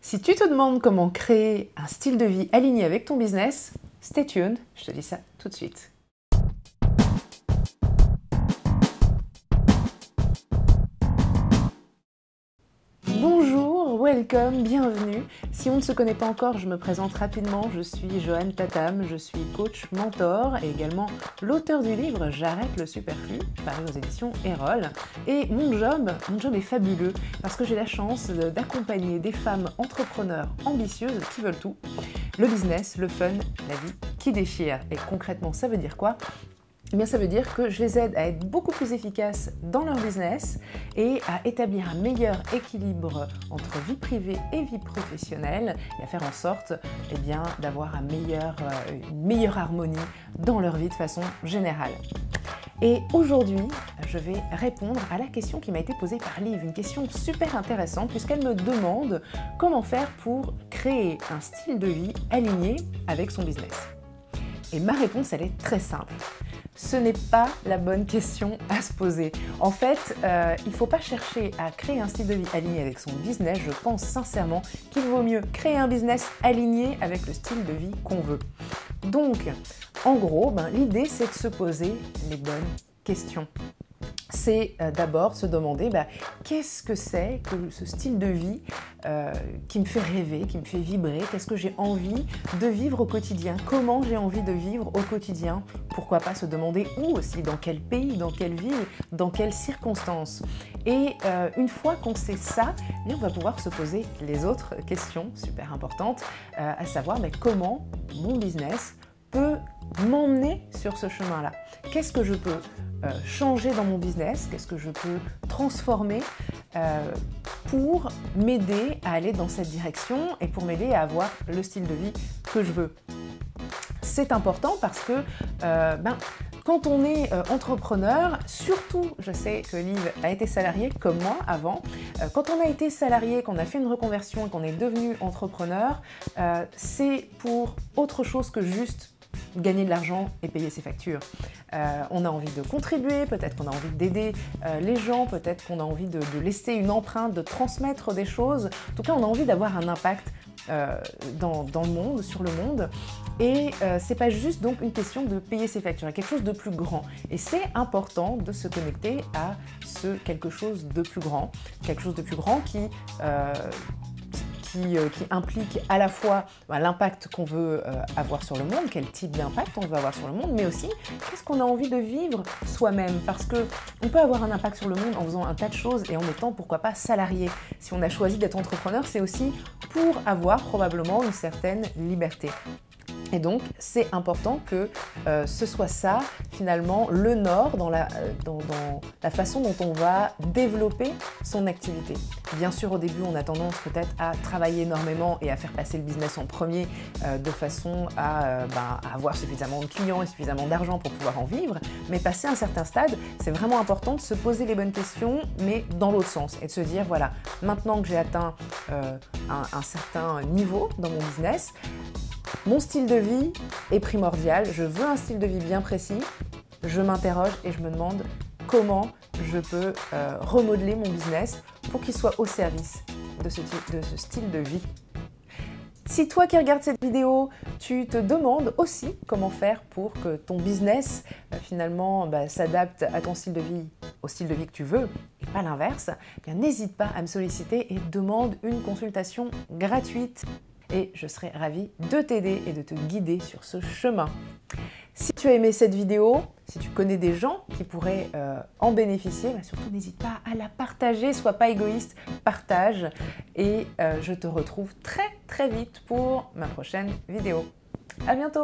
Si tu te demandes comment créer un style de vie aligné avec ton business, stay tuned, je te dis ça tout de suite. Bonjour, welcome, bienvenue. Si on ne se connaît pas encore, je me présente rapidement. Je suis Joanne Tatam, je suis coach, mentor et également l'auteur du livre J'arrête le superflu, paru aux éditions Erol. Et mon job est fabuleux parce que j'ai la chance d'accompagner des femmes entrepreneurs ambitieuses qui veulent tout. Le business, le fun, la vie qui déchire. Et concrètement, ça veut dire quoi ? Eh bien, ça veut dire que je les aide à être beaucoup plus efficaces dans leur business et à établir un meilleur équilibre entre vie privée et vie professionnelle et à faire en sorte d'avoir une meilleure harmonie dans leur vie de façon générale. Et aujourd'hui, je vais répondre à la question qui m'a été posée par Liv, une question super intéressante puisqu'elle me demande comment faire pour créer un style de vie aligné avec son business. Et ma réponse, elle est très simple. Ce n'est pas la bonne question à se poser. En fait, il ne faut pas chercher à créer un style de vie aligné avec son business. Je pense sincèrement qu'il vaut mieux créer un business aligné avec le style de vie qu'on veut. Donc, en gros, l'idée, c'est de se poser les bonnes questions. C'est d'abord se demander qu'est-ce que c'est que ce style de vie qui me fait rêver, qui me fait vibrer, qu'est-ce que j'ai envie de vivre au quotidien, comment j'ai envie de vivre au quotidien, pourquoi pas se demander où aussi, dans quel pays, dans quelle ville, dans quelles circonstances. Et une fois qu'on sait ça, on va pouvoir se poser les autres questions super importantes, à savoir comment mon business peut m'emmener sur ce chemin-là. Qu'est-ce que je peux changer dans mon business, qu'est-ce que je peux transformer pour m'aider à aller dans cette direction et pour m'aider à avoir le style de vie que je veux. C'est important parce que quand on est entrepreneur, surtout, je sais que Liv a été salariée comme moi avant, quand on a été salarié, qu'on a fait une reconversion et qu'on est devenu entrepreneur, c'est pour autre chose que juste gagner de l'argent et payer ses factures. On a envie de contribuer, peut-être qu'on a envie d'aider les gens, peut-être qu'on a envie de laisser une empreinte, de transmettre des choses. En tout cas, on a envie d'avoir un impact dans le monde, sur le monde. Et c'est pas juste donc une question de payer ses factures, il y a quelque chose de plus grand. Et c'est important de se connecter à ce quelque chose de plus grand qui implique à la fois l'impact qu'on veut avoir sur le monde, quel type d'impact on veut avoir sur le monde, mais aussi qu'est-ce qu'on a envie de vivre soi-même. Parce qu'on peut avoir un impact sur le monde en faisant un tas de choses et en étant, pourquoi pas, salarié. Si on a choisi d'être entrepreneur, c'est aussi pour avoir probablement une certaine liberté. Et donc, c'est important que ce soit ça, finalement, le nord dans la façon dont on va développer son activité. Bien sûr, au début, on a tendance peut-être à travailler énormément et à faire passer le business en premier de façon à avoir suffisamment de clients et suffisamment d'argent pour pouvoir en vivre. Mais passé un certain stade, c'est vraiment important de se poser les bonnes questions, mais dans l'autre sens. Et de se dire, voilà, maintenant que j'ai atteint un certain niveau dans mon business, mon style de vie est primordial, je veux un style de vie bien précis, je m'interroge et je me demande comment je peux remodeler mon business pour qu'il soit au service de ce style de vie. Si toi qui regardes cette vidéo, tu te demandes aussi comment faire pour que ton business finalement s'adapte à ton style de vie, au style de vie que tu veux et pas l'inverse, n'hésite pas à me solliciter et demande une consultation gratuite. Et je serai ravie de t'aider et de te guider sur ce chemin. Si tu as aimé cette vidéo, si tu connais des gens qui pourraient en bénéficier, surtout n'hésite pas à la partager, sois pas égoïste, partage. Et je te retrouve très très vite pour ma prochaine vidéo. À bientôt!